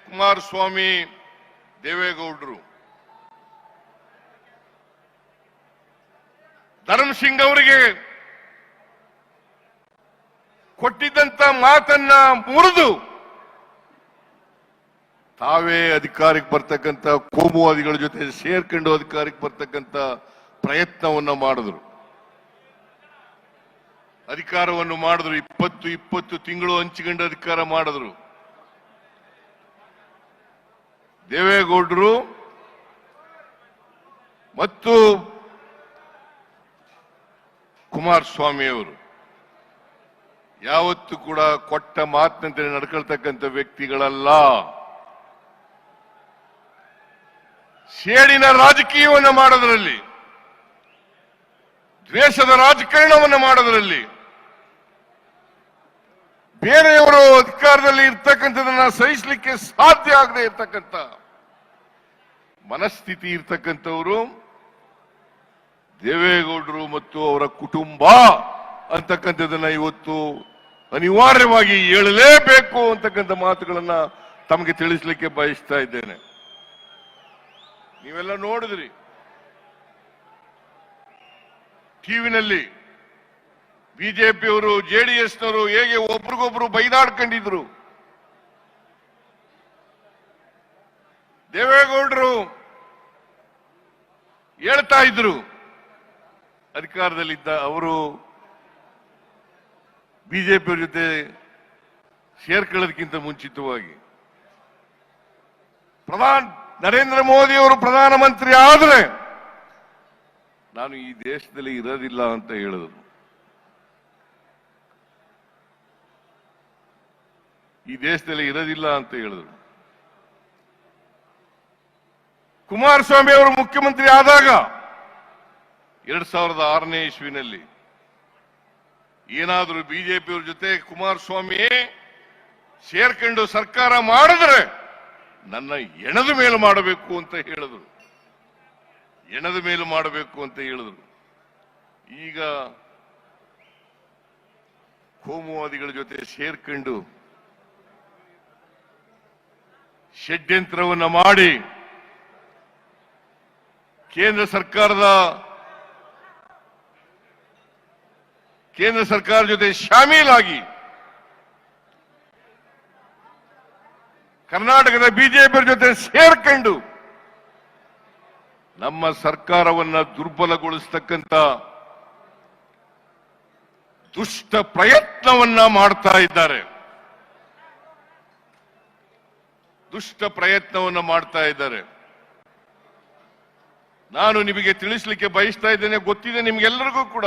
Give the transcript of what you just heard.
ಕುಮಾರಸ್ವಾಮಿ, ದೇವೇಗೌಡರು, ಧರ್ಮಸಿಂಗ್ ಅವರಿಗೆ ಕೊಟ್ಟಿದ್ದಂತ ಮಾತನ್ನ ಮುರಿದು ತಾವೇ ಅಧಿಕಾರಕ್ಕೆ ಬರ್ತಕ್ಕಂಥ ಕೋಮುವಾದಿಗಳ ಜೊತೆ ಸೇರ್ಕೊಂಡು ಅಧಿಕಾರಕ್ಕೆ ಬರ್ತಕ್ಕಂಥ ಪ್ರಯತ್ನವನ್ನ ಮಾಡಿದ್ರು. ಅಧಿಕಾರವನ್ನು ಮಾಡಿದ್ರು. 20 ತಿಂಗಳು ಹಂಚಿಕೊಂಡು ಅಧಿಕಾರ ಮಾಡಿದ್ರು. ದೇವೇಗೌಡರು ಮತ್ತು ಕುಮಾರಸ್ವಾಮಿ ಅವರು ಯಾವತ್ತೂ ಕೂಡ ಕೊಟ್ಟ ಮಾತಿನಂತೆ ನಡ್ಕೊಳ್ತಕ್ಕಂಥ ವ್ಯಕ್ತಿಗಳಲ್ಲ. ಸೇಡಿನ ರಾಜಕೀಯವನ್ನು ಮಾಡೋದರಲ್ಲಿ, ದ್ವೇಷದ ರಾಜಕಾರಣವನ್ನು ಮಾಡೋದರಲ್ಲಿ, ಬೇರೆಯವರು ಅಧಿಕಾರದಲ್ಲಿ ಇರ್ತಕ್ಕಂಥದನ್ನ ಸಹಿಸಲಿಕ್ಕೆ ಸಾಧ್ಯ ಆಗದೆ ಇರ್ತಕ್ಕಂಥ ಮನಸ್ಥಿತಿ ಇರ್ತಕ್ಕಂಥವರು ದೇವೇಗೌಡರು ಮತ್ತು ಅವರ ಕುಟುಂಬ ಅಂತಕ್ಕಂಥದನ್ನ ಇವತ್ತು ಅನಿವಾರ್ಯವಾಗಿ ಹೇಳಲೇಬೇಕು ಅಂತಕ್ಕಂಥ ಮಾತುಗಳನ್ನ ತಮಗೆ ತಿಳಿಸಲಿಕ್ಕೆ ಬಯಸ್ತಾ ಇದ್ದೇನೆ. ನೀವೆಲ್ಲ ನೋಡಿದ್ರಿ ಟಿವಿನಲ್ಲಿ ಬಿಜೆಪಿಯವರು ಜೆಡಿಎಸ್ನವರು ಹೇಗೆ ಒಬ್ರಿಗೊಬ್ರು ಬೈದಾಡ್ಕೊಂಡಿದ್ರು. ದೇವೇಗೌಡರು ಹೇಳ್ತಾ ಇದ್ರು ಅಧಿಕಾರದಲ್ಲಿದ್ದ ಅವರು ಬಿಜೆಪಿಯವರ ಜೊತೆ ಸೇರ್ಕೊಳ್ಳೋದಕ್ಕಿಂತ ಮುಂಚಿತವಾಗಿ ನರೇಂದ್ರ ಮೋದಿ ಅವರು ಪ್ರಧಾನಮಂತ್ರಿ ಆದರೆ ನಾನು ಈ ದೇಶದಲ್ಲಿ ಇರೋದಿಲ್ಲ ಅಂತ ಹೇಳಿದರು. ಈ ದೇಶದಲ್ಲಿ ಇರೋದಿಲ್ಲ ಅಂತ ಹೇಳಿದರು. ಕುಮಾರಸ್ವಾಮಿ ಅವರು ಮುಖ್ಯಮಂತ್ರಿ ಆದಾಗ 2006ನೇ ಇಸ್ವಿನಲ್ಲಿ ಏನಾದರೂ ಬಿಜೆಪಿಯವ್ರ ಜೊತೆ ಕುಮಾರಸ್ವಾಮಿ ಸೇರ್ಕೊಂಡು ಸರ್ಕಾರ ಮಾಡಿದ್ರೆ ನನ್ನ ಎಣದ ಮೇಲೆ ಮಾಡಬೇಕು ಅಂತ ಹೇಳಿದ್ರು. ಎಣದ ಮೇಲೆ ಮಾಡಬೇಕು ಅಂತ ಹೇಳಿದ್ರು. ಈಗ ಕೋಮುವಾದಿಗಳ ಜೊತೆ ಸೇರ್ಕೊಂಡು ಷಡ್ಯಂತ್ರವನ್ನು ಮಾಡಿ ಕೇಂದ್ರ ಸರ್ಕಾರ ಜೊತೆ ಶಾಮೀಲಾಗಿ ಕರ್ನಾಟಕದ ಬಿಜೆಪಿ ಜೊತೆ ಸೇರ್ಕೊಂಡು ನಮ್ಮ ಸರ್ಕಾರವನ್ನ ದುರ್ಬಲಗೊಳಿಸತಕ್ಕಂತ ದುಷ್ಟ ಪ್ರಯತ್ನವನ್ನ ಮಾಡ್ತಾ ಇದ್ದಾರೆ. ನಾನು ನಿಮಗೆ ತಿಳಿಸಲಿಕ್ಕೆ ಬಯಸ್ತಾ ಇದ್ದೇನೆ. ಗೊತ್ತಿದೆ ನಿಮ್ಗೆಲ್ಲರಿಗೂ ಕೂಡ